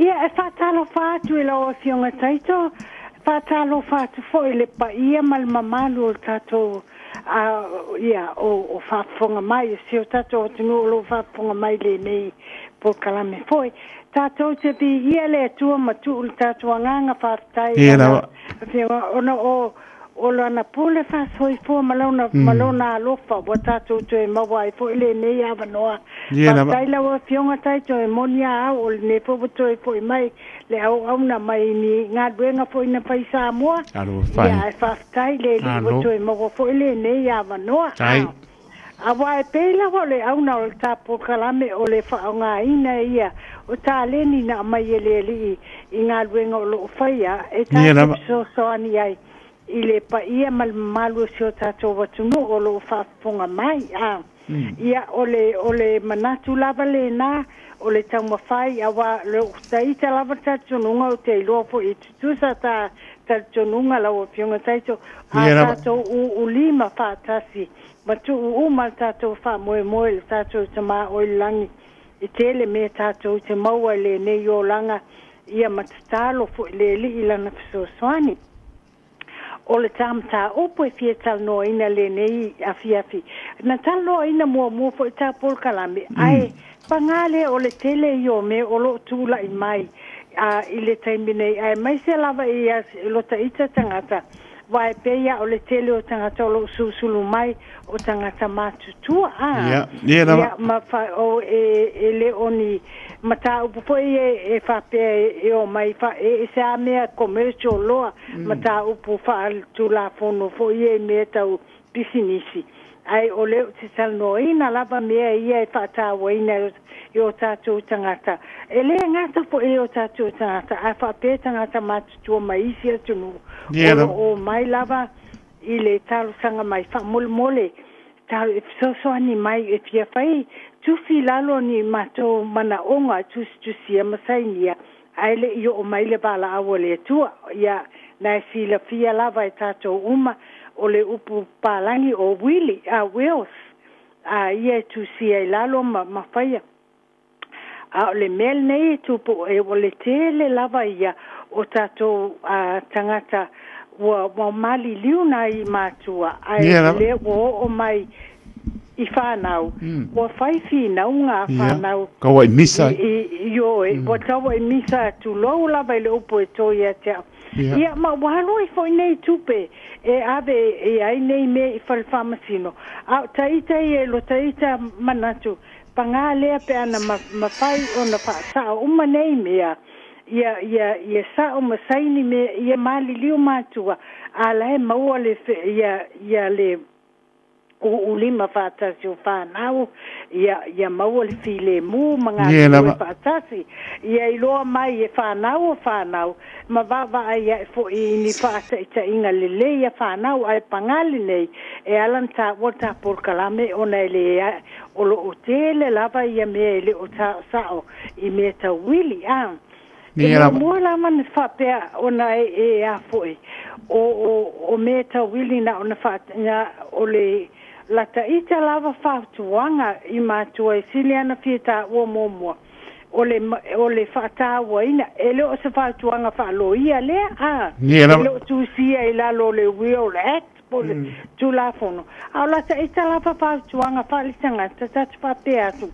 Ia, e whātalo whātu e lau fionga taito, whātalo whātu fo ele pa ia mal mamalu o tātou, ia, o whāfonga mai, si o tātou o tunu o lo whāfonga mai le nei po kalame foi. Tātou te pi ia le atua matu ul tātou anganga whātai. Ia rawa. Ona o lana pule whāsoi fo malona alofa wa tātou tu e mawai fo ele nei awanoa. Whātai lawa fionga taito e monia au o le ne fo wato e fo i mai le au na mai ni ngā duenga fo ina pai Samoa. Alo, whai. Ia e whātai le li wato e mawa fo ele nei awanoa. Tai. Awa e pēla ho le au na o le tāpo kalame o le whaonga ina ia o tā leni na mai e le li i ngā duenga o lo whaia e tātou so soani ai. I le pa ia malu si o tātou watunu o lo whafunga mai. Ia o le manatu lava le nā, o le tau mawhai, awa le taita lava tātununga o te iloa po i tutusa tātununga lau o pionga taito, a tātou u lima whātasi, matu u mal tātou wha moe le tātou te mā o langi, i tele me tātou te maua le nei o langa, ia matatalo po le li ilana fisosoani. O le tamta opo e fia tal no ina le nei afi. Na tal no ina mua fo ta pol kalame. Ai pangale o le tele yo me o lo tula i mai. I le taimine ai mai se lava i lo taita tangata. Vai peia o le tele o tangata o lo susulu mai o tangata matutua. Ia ma fa o e le oni mata upu po e whape e o mai e sa mea commercial loa mata upu wha tu la fono fo e mea tau pisinisi. Ai o leo te salno ina lava mea ia e whata waina i o tātou tangata. E le ngata po e o tātou tangata a whape tangata matutua mai isi atunu. O mai lava i le talo sanga mai wha mole talo e fisosoani mai e fia whai tusi lalo ni mato mana onga tusi masainia aile i o mai le bala awa le tua ia na sila fia lava e tato uma o le upu palangi o wili Wales ia tusi ai lalo mawhaia o le mel nei tupu e o le tele lava ia o tato tangata wa mali liuna i matua le o mai I whanau. Wa whaifi nau ngā whanau. Kawa I misa. Wa tawa I misa tu lau lava I le upo e toi a te au. Ia, ma wahalo I fo nei tupe. E ave e ai nei me I whalwhamasino. Taita I lo taita manatu. Pangā lea pe ana mawhai o na whaasao. Uma nei mea. Ia sao masaini me ia mali liu mātua. A lae maua le ia le o lima whātasi o whānau, ia maua le file mū, mga lua whātasi, ia I loa mai e whānau, ma wawa ai e fo I ni whāta I ta inga lele ia whānau, ai pangali nei, e alan tā wata por kalame, ona ele o lo o tele lava ia mea ele o tā sao, I mea ta wili, E mua lama na whapea ona e a foi, o mea ta wili na ona whātanga o le la taita lava whātuanga I mātua e siliana whieta ua mōmua. O le whātāua ina, e leo sa whātuanga whāloia lea, e leo tūsia I lalo le Will Act, po le tūlafono. Au la taita lava whātuanga whālisanga, tatatu whāpea atu.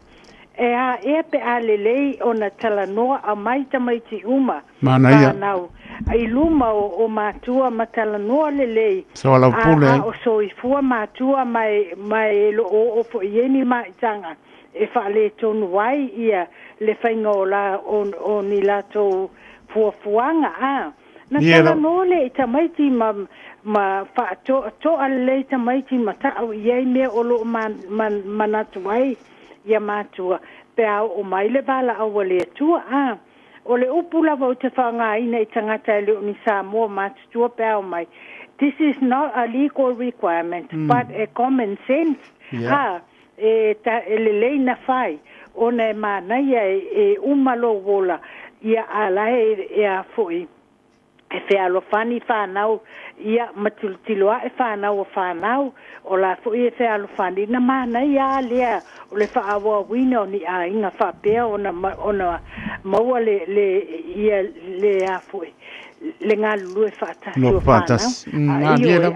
E pe a lelei o na talanoa a maita maiti uma. Whānau. I luma o mātua matalanoa lelei. So ala pule. O soifua mātua mai lo o fo ieni maitanga. E whaale tonu wai ia le whainga o la o ni lato fuafuanga. Na talanoa le I tamaiti ma to alei tamaiti matau iei mea o lo manatu wai ia mātua. Pea o mai le bala awa le atua, O le upu lava o te whanga ina I tangata e leo ni Samoa mātutua pea o mai. This is not a legal requirement, but a common sense. E le leina whai, o ne mānaia e umalo wola, ia alae e a fui. e fe alofani whanau ia matulutiloa e whanau o whanau o la fo e fe alofani na mana ia lea o le whaawa wina o ni a inga whapea ona maua le a fo le ngā lue whaatasi o whanau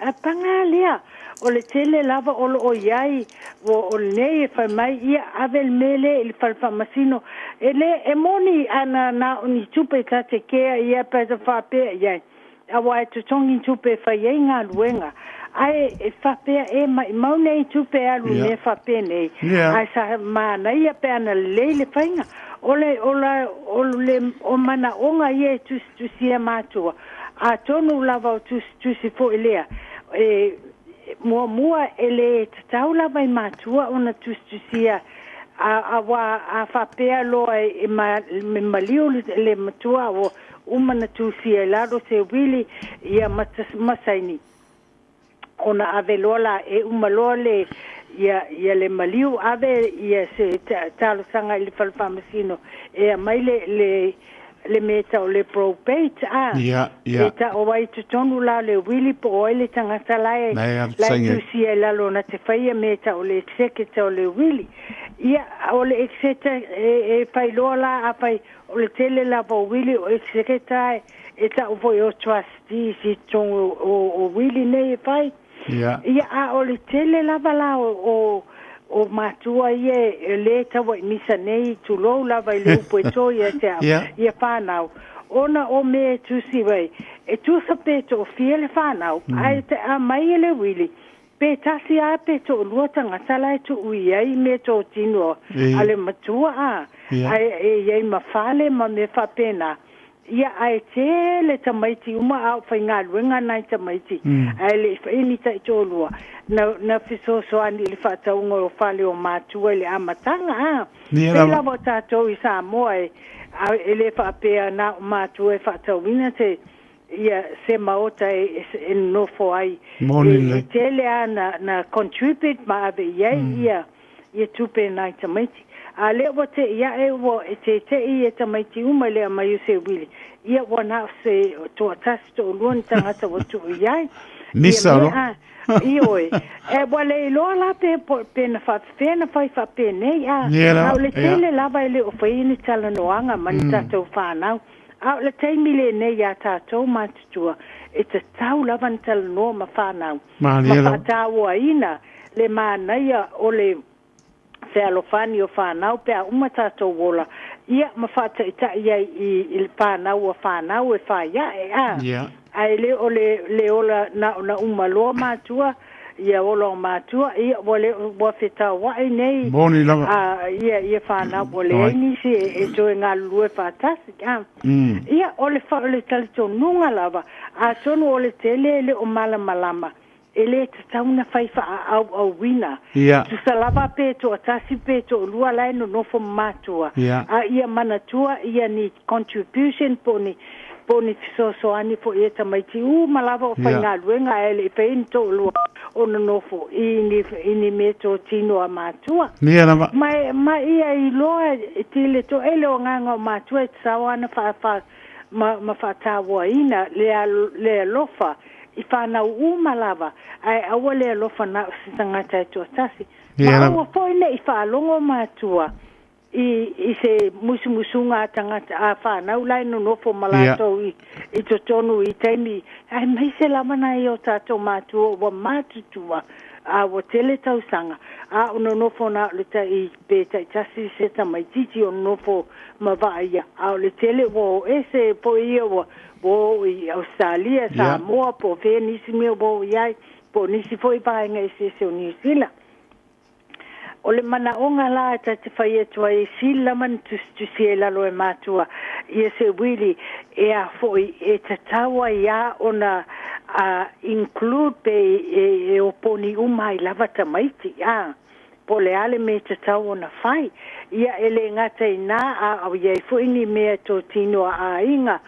a panga lea o le tele lava o lo iai o le nei e whai mai ia avel mele ili whalwhamasino e moni ana na ni tupe tate kea ia pēta whapea iai awa e tutongi tupe whai ei ngā luenga ai e whapea e mai maune i tupe alu ne whapea nei ai sa mana ia pe ana leile whainga o mana onga ia tusia mātua a tonu lava o tusi fo ilea mua ele tatau lava i mātua ona tusia a whapea loa e maliu le matua o umana tusia lado se wili ia masaini ona ave lola e umaloa le ia le maliu ave ia se talo sanga i le falfamasino e mai le meta o le probate eta o wai tutonu la le wili po o le tangata lai tusia lalo na te whaia meta o le executor o le wili ia o le executor e pailoa la a pai o le tele la po wili o executor eta o voi o trustee si tongu o wili nei e pai ia o le tele la bala o matua ie le tawa misa nei tu lo lava le pueto ia te ia whanau ona o me tusi wai e tu sapeto o fiele whanau ai te a mai le wili pe tasi a pe to luatanga tala tu ui ai me to tino ale matua ai e mafale ma me whapena ia ai tele tamaiti uma au whainga luenga nai tamaiti ai le whaini tai tōlua na fiso soani le whataunga o whale o mātua le amatanga pela mo tātou i Samoa e le whapea na o mātua e whatauina te ia se maota e nofo ai e tele a na contribute ma ave ia tupe nai tamaiti a le o te ia e o te i e tamaiti uma le mai se wili ia wana se to tasi to luon tangata watu iai nisa no ioi e wale lo la pe na fa pe nei a le tele lava ile o faini tala noanga manita to whanau a le teimi le nei ya tatou matutua e te tau lava tala no ma whanau ma whataua ina le manaia o le Fealofani o whanau pe a umatatou wola ia mafata ita ia i il whanau o whanau e whaia ai le ola na umaloa mātua ia ola mātua ia wale wafeta wai nei boni lava ia whanau wale ni se e toe ngā lue whatasi ia ole talito nunga lava a tonu ole tele le o malama ele te tauna whaifa au wina. Tu salava peto, atasi peto, lua lai no nofo matua. A ia manatua, ia ni contribution poni fisosoani po ia tamaiti. Malava o whainga luenga ele peinto lua o no nofo. Ini meto tino a matua. Ma ia i loa tile to ele o nganga o matua e tsawana ma whatawa ina lea lofa. I whanau malava ai aua lea lofa na sangata e tuatasi ma aua poine i whalongo mātua i se musunga tangata a whanau lai no nofo malato i totonu i teimi ai mai se lamana i o tato mātua wa mātutua a wa tele tausanga a ono nofo na leta i peta i tasi se tamaititi o nofo mavaia a le tele wo ese po ia wo i Australia Samoa po fe nisi meo bo iai po nisi foi paenga ese o New Zealand o le mana onga la ta te whaia tua e sila man tu siela lo e matua i se wili e a foi e te tawa ia ona include pe e oponi umai lava tamaiti po le ale me te tau na whai ia ele ngata i nā au iei fuini mea tō tino a inga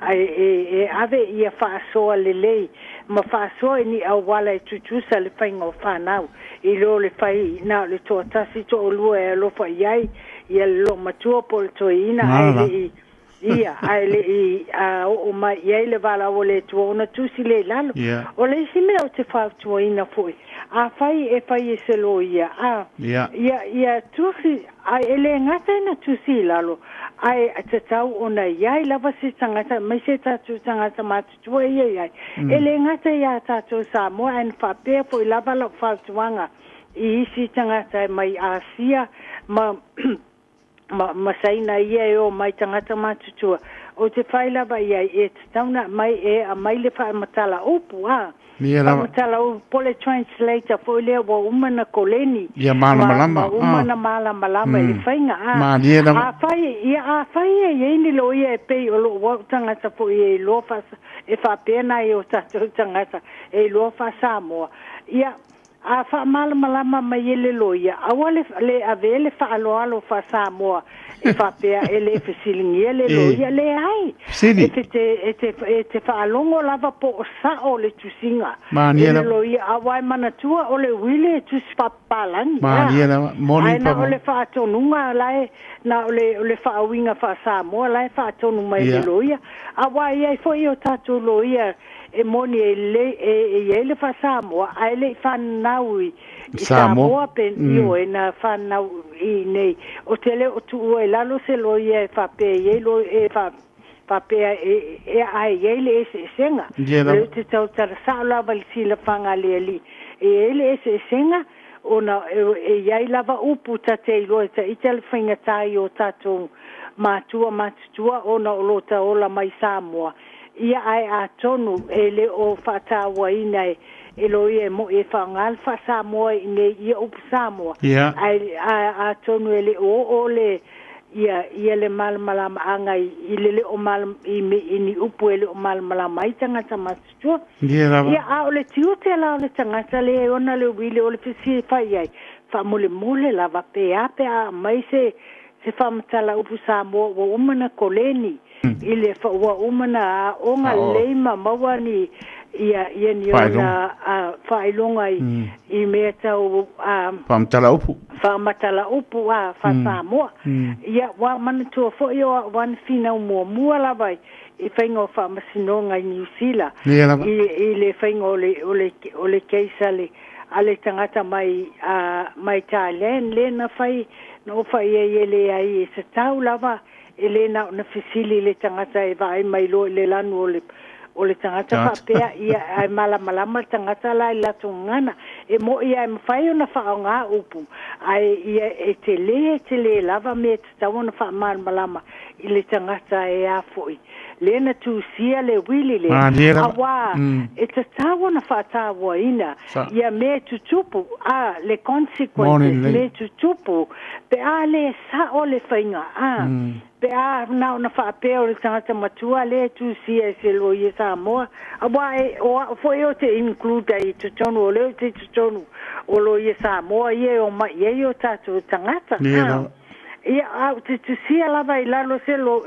e ave ia whaasoa le lei ma whaasoa ni au wala e tutusa le whainga o whanau i lo le whai nā le tō tasi tō lua e alofa iai ia lo matua po le tō ina ai ia ai le o mai ia le vala o le tu ona tusi le lalo o le sime o te fa tu ina foi a fai e se lo ia ia tusi ai ele ngata na tusi lalo ai te tau ona ia lava se tangata mai se tatu tangata matu ia ele ngata ia tatu sa mo an fa pe foi lava lo fa tuanga I si tangata mai Asia ma saina ia o mai tangata matutua o te whaila ba ia e tauna mai a mai le wha matala upu matala upu pole translator fo lea wa umana koleni malama umana malama le whainga a whai e ni lo ia e pei o lo wa tangata fo e lo fa e wha pena e o tatu tangata e lo fa Samoa ia a fa malama mai ele loia a wale le avele fa alo fa Samoa e fa pe ele fesilingi ele loia le ai te fa alongo lava po sa o le tusinga ele loia a wai manatua o le wile tu spapalan moni pa o le fa tonunga lai na o le fa winga fa Samoa lai fa tonu mai le loia a wai ai foi o tatu loia e moni e le fa Samoa ai le fa naui Samoa pen io e na fa nau I nei o tele o tu e lalo se lo ia fa pe e lo e fa pe e ai ele se senga le te tau tara sa la val si la fanga le ali e ele se senga ona e ia lava upu ta te lo te itel finga tai o tatu matua ona o lo ta ola mai Samoa ia ai a tonu ele o fata wa ina e lo ia mo e fangal fa Samoa ne ia up Samoa ai a tonu ele o le ia le malama anga I le o mal ini upu ele o malama mai tanga tamastu ia a le tiute la le tanga le ona le wile o le fisi fai ai fa mole lava pe a mai se fa mtala upu Samoa o umana koleni ile fa wa umana onga leima mawani ia ni ona failonga I meta o matala upu fa Samoa ia wa manatu fo yo wan fina mo la vai I faingo fa masinonga New Zealand I le faingo o le keisale ale tangata mai Thailand le na fai no fai ele ai se tau lava Elena na fisili le tangata e vai mai lo le lanu o le tangata fa pea ia ai malama tangata la I latungana e mo ia e mawhai ona whaonga upu ai ia e te le lava me te tawana wha malama I le tangata e a foi lena tu sia le wili le awa e te tawana wha tawa ina ia me tutupu le consequences me tutupu pe a le sa o le whainga pe a na fa pe o tangata matua le tu sia se lo ia Samoa awa o foi o te include I te tonu o le te tonu o lo ia Samoa ia o ma ia o tatu tangata ia au te sia lava I lalo se lo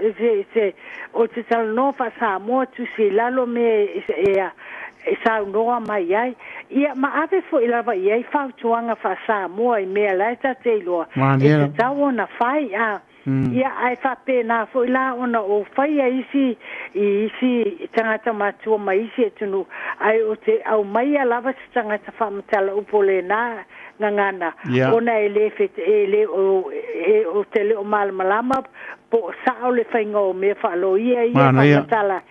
se o te talo fa Samoa tu si lalo me e sa noa mai ai ia ma ave fo lava ia fa tuanga fa Samoa I me la ta te lo e tau na fai ia ai fa pena fo la ona o fai isi tangata matua mai isi tunu ai o te au mai lava tangata fa matala upole na ngana ona ele o tele o malama po sa le faingo me fa lo ia fa matala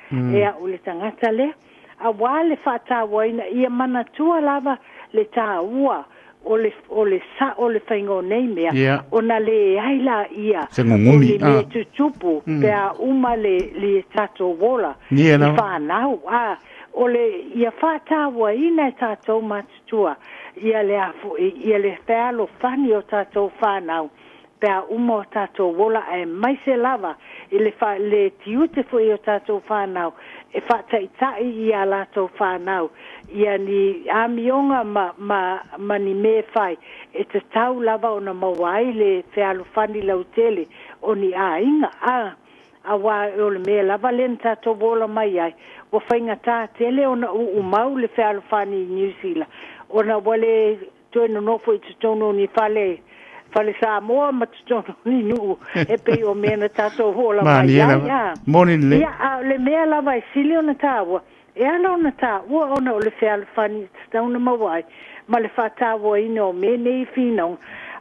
o le tangata le a wale fa ta waina ia mana tua lava le ta ua o le faingo nei mea ona le aila ia o le me tutupu pe a uma le tato wola I whanau o le ia whatawa ina tato matutua ia le whalo whani o tato whanau pe a uma o tato wola e mai se lava I le tiute fo I o tato whanau e whataitai ia lato whanau ia ni amionga ma ni me fai e te tau lava ona mawai le whealo whani lautele o ni a inga awa o le me lava len tato wola mai ai o whainga tā tele ona mau le whealo whani New Zealand ona wale tueno nofo I te tono ni whale fale sa mo matutono ni nu e pe o mena tato hola mai ya moni le ya le mea la vai silio na tawa e ala na ta ona o le fel fani stone mawai ma le fata wo ino me nei fino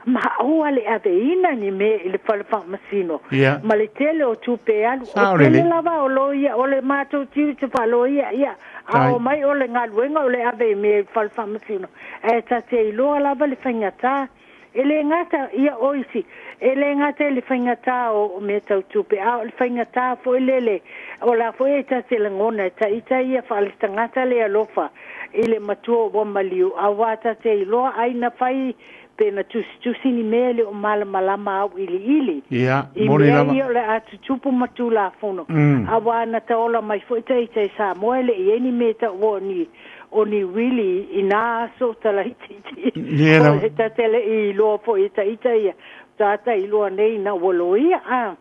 ma o ale ave ina ni me le fale fa masino ma le tele o tupe alu o tele lava o loia o le mato tiu te paloia ya ao mai o le ngaluenga o le ave me fale fa masino e ta te ilo lava le fangata ele ngata ia oisi ele ngata le fangata o me tau tupe a le fangata fo lele o la fo eta te ngona ta ita ia fale tangata le alofa ile matuo wa maliu awata te ilo aina fai pena tusi ni mele o malama au ili moni lava ia le atu tupu matula fono awana taola mai fo ita sa moele ieni meta oni really ina so tala iti ita tele I lo po ita ia tata I lo nei na woloia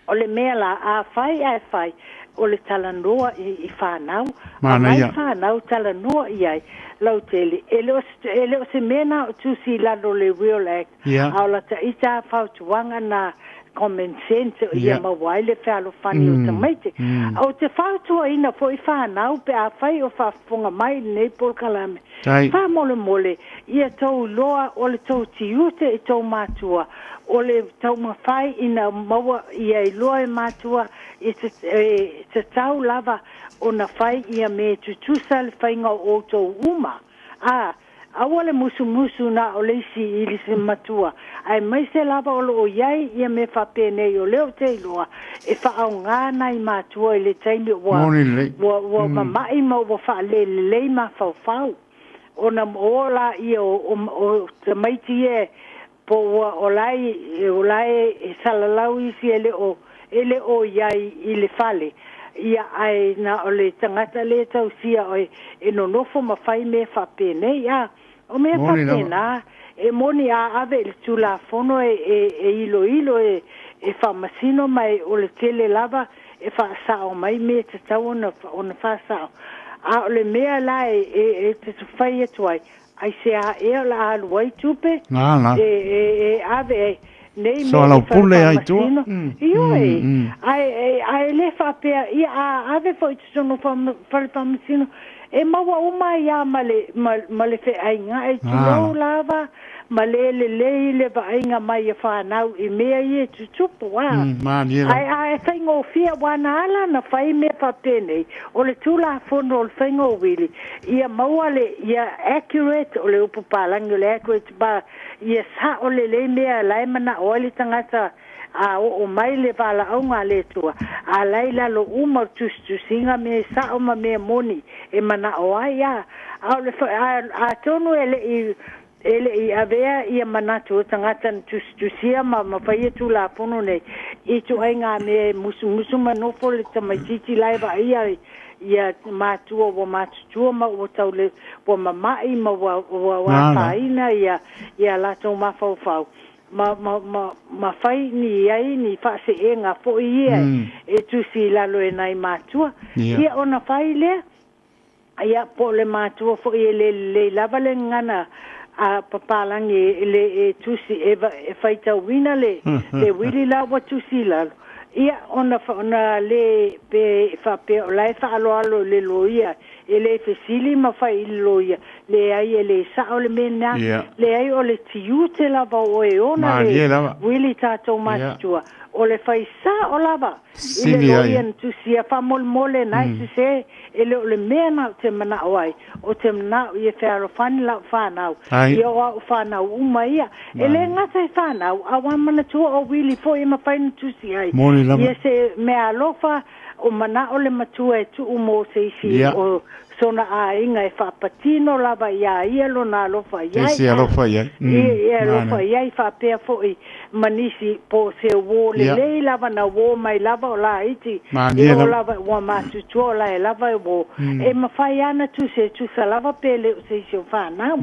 o le mela a fai o le talanoa I whanau mai whanau talanoa iai lau tele ele o se mena o tusi lalo le Real Act au la ta ita fautuanga na common sense ia mawai le whalo whani o tamaite au te fautua ina fo I whanau pe a whai o whafunga mai nei polkalame wha mole ia tau loa o le tau tiute I tau mātua o le tau mawhai ina maua ia I loa mātua I te tau lava o na whai ia me tutusa le whainga o tau uma awale musu na o leisi I lisi matua ai mai se lava o lo iai ia me whapene o leo te iloa e whaau ngāna I matua I le taimi wa mamai ma wa whaalele ma whau o na moola ia o te maiti e po o lai e salalau isi ele o iai I le fale ia ai na o le tangata le tau sia o e nonofo mawhai me whapene ia o me whapena e moni a ave le tula fono e ilo e whamasino mai o le tele lava e whaasao mai me te tau ona whaasao a o le mea la e te whai atuai ai se a e la aluai tupe e ave nei so la pule ai tu ai le fa pe ia ave foi sono fa masino e maua uma ia male fe ai nga e tu lava male le va inga mai fa nau I mea I tupu ai faingo fia wana ala na fai me papene o le tula fono o faingo wili ia maua le ia accurate o le upupalangi le accurate ba ia sa o le mea lai mana o le tangata o mai le vala au ngā le tua a laila lo uma tusinga me sa o ma me moni e mana o ai a tonu ele I avea ia manatu tangata tusia ma whaia tu la pono nei I tu ai ngā me musu manofo le tamaititi laiva ia mātua wa mātutua ma o tau le wa mamai ma wa whaina ia lato ma whau ma whai ni ai ni whaase e ngā fo ia e tusi lalo e nai mātua ia ona whai lea ia po le mātua fo ia le lava le ngana a papalangi le tusi e faita wina le wili la wa tusi la ia ona le pe fa pe la fa alo le loia ele fesili ma fa loia le ai le sa o le mena le ai o le tiute la va o e ona le wili tato matua o le fa sa o lava ile loia tusi fa mole nai se ele o le mena te mana oai o te mana ia whaaro whani lau whanau ia o whanau umaia ele ngata whanau a wamana tua o wili fo ima whaina tusi ai ia se mea lofa o mana o le matua e tu umo se isi o sona a inga e whapatino lava ia lo na lofa iai ia lofa iai whapea fo I manisi po se wo le lava na wo mai lava o la iti o lava wa matu tua la e lava e wo e mawhai ana tu sa lava pele o se isi o whana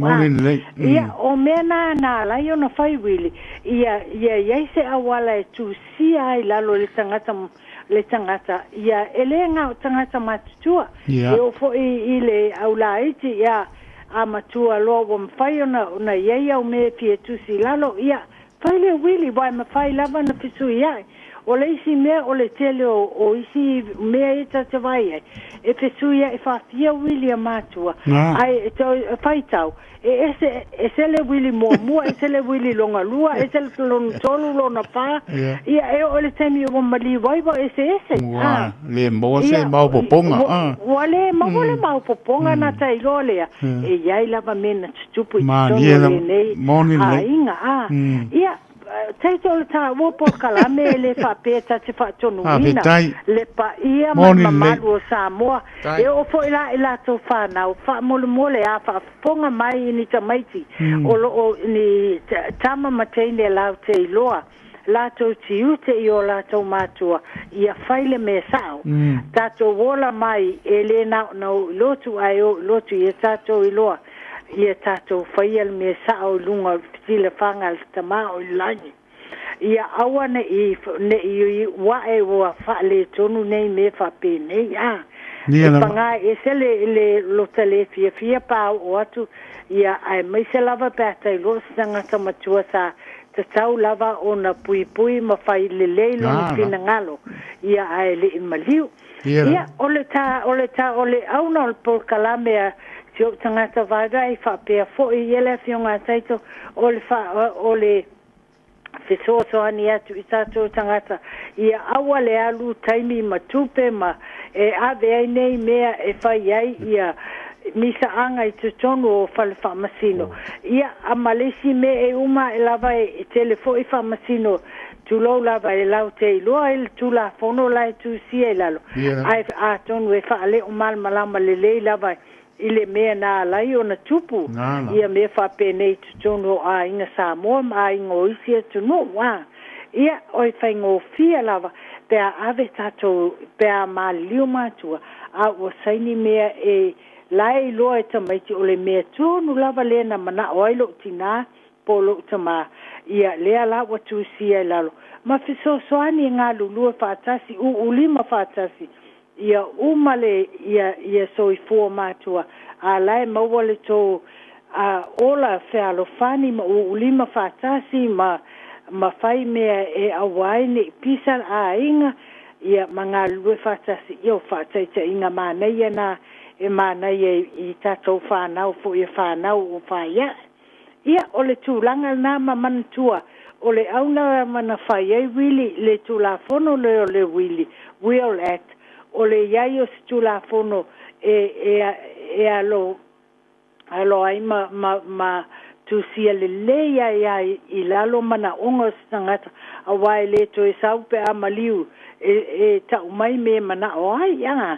ia o mena na la i ona whai wili ia se awala e tu si ai lalo le tangata ia elenga o tangata matutua e o fo I le aula iti ia a matua lo wa mfai ona ia o me pie tu si lalo ia fai le wili wa mfai lava na fisu ia o le isi mea o le tele o isi mea e ta te vai e fisu ia e fafia wili a matua ai e fai tau e se le wili mua e se le wili longa lua e se le tolu lona pa ia e o le temi o mali vai ba e se le mo se mau poponga wale mau poponga na tai lolea e ia lava mena tupu ma nei le inga ia taito le ta wo por kalame le fa peta te fa tonu ina le pa ia ma o Samoa e o fo ila to fa na o fa mole a fa ponga mai ni tamaiti o ni tama matene la te loa la to tiute io la to matua ia faile me sao tato wola mai elena no lotu ayo lotu ia tato iloa ia tato faile me sao lunga tile fanga tama o lani ia awana i wa e wa fa le tonu nei me fa pe nei panga e se le lotale fia pa o atu ia ai mai se lava pata lo sanga tamatua sa tau lava ona pui ma fai le lo fina ngalo ia ai le maliu ia ole ta ole auna por kalame tio tangata vaga i fa pe fo i ele fionga taito ole fiso ani atu i tato tangata ia awale alu taimi matupe ma e ave ai nei mea e fai ai ia misa anga i tutonu o fale whamasino ia a malesi me e uma e lava e telefo i whamasino tu lo lava e lau te iloa e tu la fono la e tu si e lalo ai a tonu e whaale o malmalama le lava ile mea na lai o na tupu ia me whape nei tutono a inga Samoa a inga o isi e tunu ia oi whaingo fia lava pea ave tato pea ma liu matua a o saini mea e lai loa e tamaiti o le mea tunu lava lea na mana o ailo tina polo tama ia lea la watu sia lalo ma fiso soani ngā lulua whaatasi ulima whaatasi ia umale ia soifua matua a lai mawale to ola fealofani ma ulima fatasi ma fai mea e awaine pisa a inga ia manga lue fatasi io fataita inga manai na e manai i tatou whanau fo ia whanau o whaia ia ole tūlanga na mamantua ole auna mana whaia wili le tūlafono le wili Will Act o le iaio si tu la fono e alo ai ma tu sia le leia i lalo mana ongo sangata a wai le to e saupe a maliu e ta umai me mana o ai a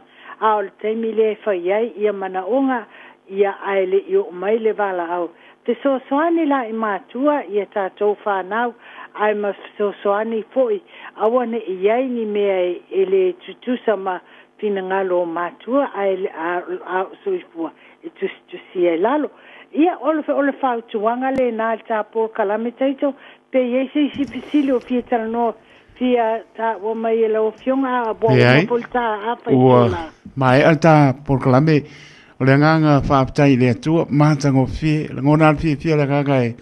o le teimi le whaiai ia mana onga ia ai le i o mai le vala au te so soani la i mātua ia tātou whanau ai ma so soani foi awane i ai ni mea e le tutusa ma fina ngalo matua a soifua e tusi e lalo ia ole whautuanga le nā tāpō kalame taito pe iese isi pisili o fia talanoa fia ta o mai e lau fionga a bua o polta a whaitula mai al tā pō kalame o le nganga whaaptai le atua mātango fie ngona fia le kakai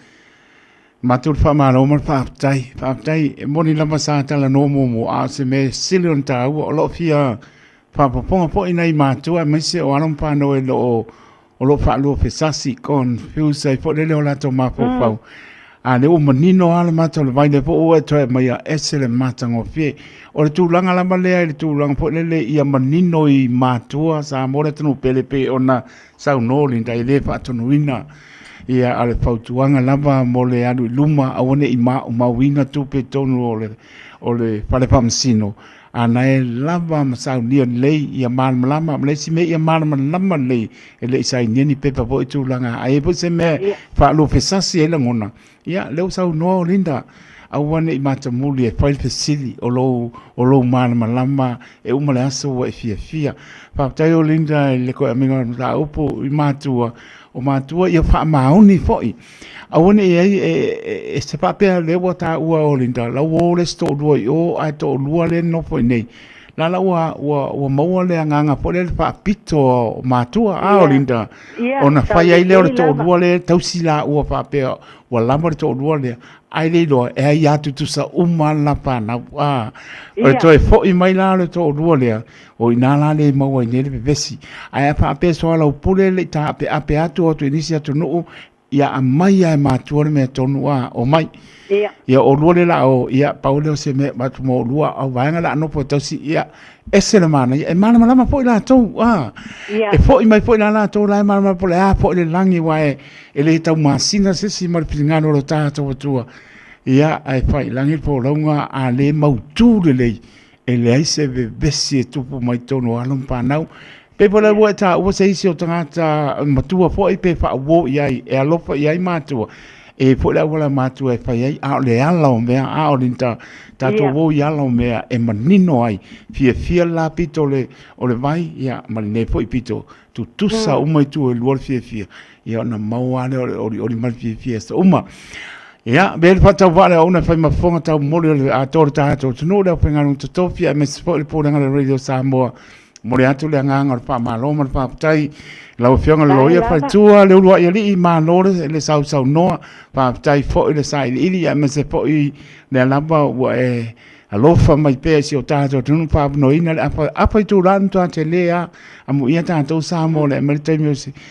matur whamaro mar whaaptai e moni lama sa tala no mo a se me silion tā ua o lo fia whapaponga po inai mātua mai se o anong pāno e o lo whaalua pesasi kon fiusai po lele o lato mapopau a le o manino ala mātua le vaile po o e toe mai a ese le mātango fie o le tūlanga lama lea le tūlanga po lele ia manino i mātua sa amore tanu pelepe o na sau nōli nda i le whaatonuina ia ale fautuanga lava mo le anu luma awane i mauinga tupe tonu o le pale pamsino ana e lava masau nia lei ia malama le si me ia malama lei ele sai ni pepa po tu langa ai po se me fa lo fesasi ele ngona ia le usau no linda awane i mata muli e file facility o lo malama e uma le aso e fia fa tayo linda le ko amiga la upo i matua o matua ia fa mauni foi awane e se pa pe le wata ua o linda la wo le sto do o ai to lua le no foi nei la wa maua le nganga po le pa pito matua a olinda ona fai ai le o to duole tausila ua pa pe wa lama to duole ai le do e ia tu sa la pa na a o to e fo i mai la le to duole o ina la le maua ne le vesi ai pa pe so la pule le ta pe atu o to inisia to no ia a mai ai matua le me tonu a o mai ia o luole la o ia paule o se me matu mo lua au vaenga la no po tausi ia ese le mana e mana malama po la tau e fo i mai po la tau la mana po la po le langi wa e le tau masina se si mal pingano lo tato tua ia ai fai langi po longa a le mautu le e le ai se besi e tupu mai tono alum pa nau pe pola wa ta o se isi o tangata matua po i pe fa wo ia e alofa ia matua e po la wala matu e fai ai a le ala o mea a o linta tato wo i ala o mea e manino ai fia la pito o le vai ia manine po i pito tu tusa umai tu e luol fia ia na mauane o li mal fia sa uma ia bel fata vale ona fai mafonga tau mole a tor tato tunu le pengaru to tofia me se po le radio Samoa mole atu le nganga o pa maloma pa tai la ofionga lo ia fa tua le lo ia li ma no le sau no pa tai fo le sai ili ia me se po i le lamba wa e alofa mai pe si o tato tunu pa no ina apa tu ran to te lea amu ia tato Samoa le me te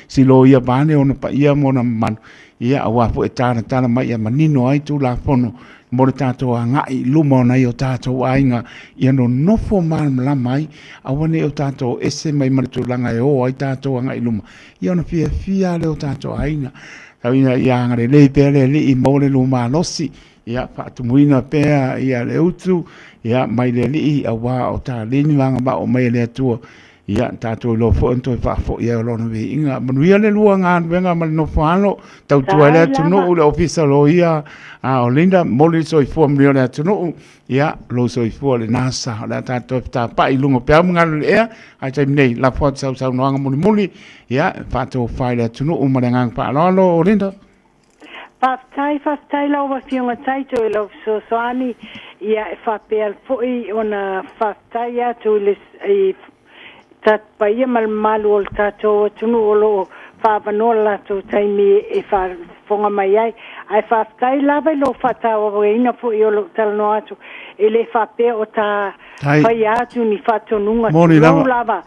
si lo ia bane ona pa ia mona man ia awa po e tana mai ia manino ai tu la fono mo le tato ngai luma na o tato ainga ia no nofo la mai awane o tato ese mai martu langa e o ai tato ngai luma ia no fia le o tato ainga tawina ia ngare le pele li mo le luma losi ia fa tu muina pe ia le utu ia mai le li awa o ta lini langa ba o mai le tu ia tato lo fo ento fa fo ia lo no vi inga manuia le luanga venga mal no falo tau tu ele tu no le ofisa lo ia a olinda moli so i fo mlio le tu no ia lo so i fo le nasa la tato ta pa i lungo pe mga le ia ai tai nei la fo sau no nga muli ia fa to fa le tu no ma nga pa lo olinda fa tai lo va fionga tai to lo so ani ia fa pe al fo i ona fa tai ya to le tat paia malu o tato tunu o lo whawanola to taimi e whafonga mai ai whaftai lava lo whata o ina po i o lo talano atu e le whape o ta whai atu ni whatonunga lo lava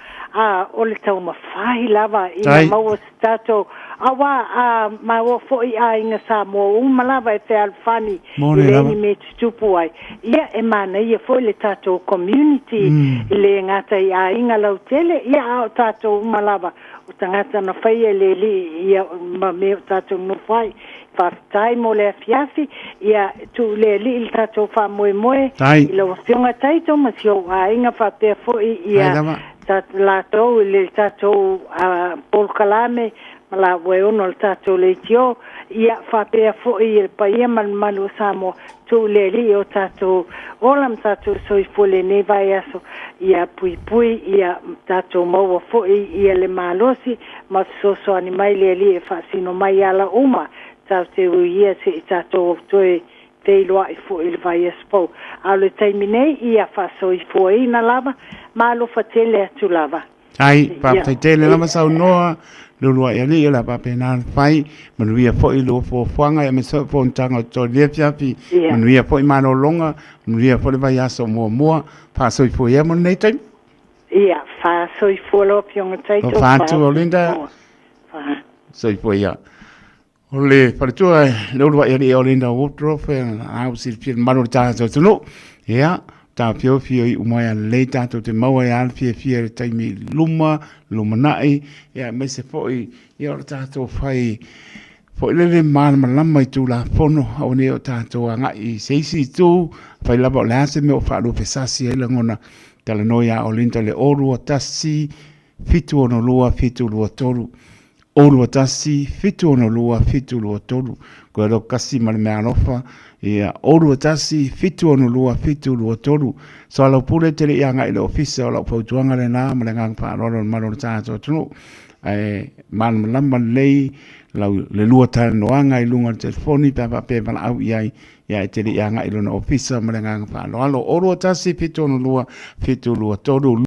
o le tau mawhahi lava i na maua tato awa maua fo i a inga sa mo umalava e te alfani i le ni me tupu ai ia e mana ia fo le tato community i le ngata i a inga lau tele ia a o tato umalava o tangata na whaia le li ia ma me o tato no whai whaftai mo le afiafi ia tu le li il tato wha moe i lau fionga taito ma si o a inga whapea fo i ia la tau le tato Paul Kalame la weono le tato le tio ia whapea fo i il paia malu Samoa tu le li o tato olam tato soi fo le nevai aso ia pui ia tato maua fo i ia le malosi ma soso animai le li e whasino mai ala uma tau te uia se tato toe te loa i fo il vai espo a le taiminei ia whasoi fo i na lava malo fatele atu lava ai pa tele lava sau noa lulua ia li la pa pena fai manuia fo i lo fo fuanga e me so fo ntanga to le fiafi manuia fo i mano longa manuia fo le vai aso mo pa so i fo ia mo nei tai ia fa so i fo lo pionga tai to fa tu olinda so i fo ia ole pa tu lulua ia li olinda wotrofe a si fil mano ta so no ia ta fio i umaya le tato te maua e alfia tai mi luma nai ia me se foi ia o tato fai foi le malama i tu la fono au ne o tato anga i seisi tu fai lava le ase me o whalu pesasi e langona tala noia o linta le oru o tasi fitu ono lua fitu lua toru oru o tasi fitu ono lua fitu lua toru ko ero kasi mal me alofa ia oru tasi fitu ono lua fitu lua toru so ala pule tele yanga ile ofisa ala pautuanga le na malenga pa rolo malo tato tunu ai man lamba lei lau le lua tala noanga I lunga telefoni pe pe pala au iai ia te ri anga I lona ofisa ma le nganga wha alo alo oro tasi pito no lua tolu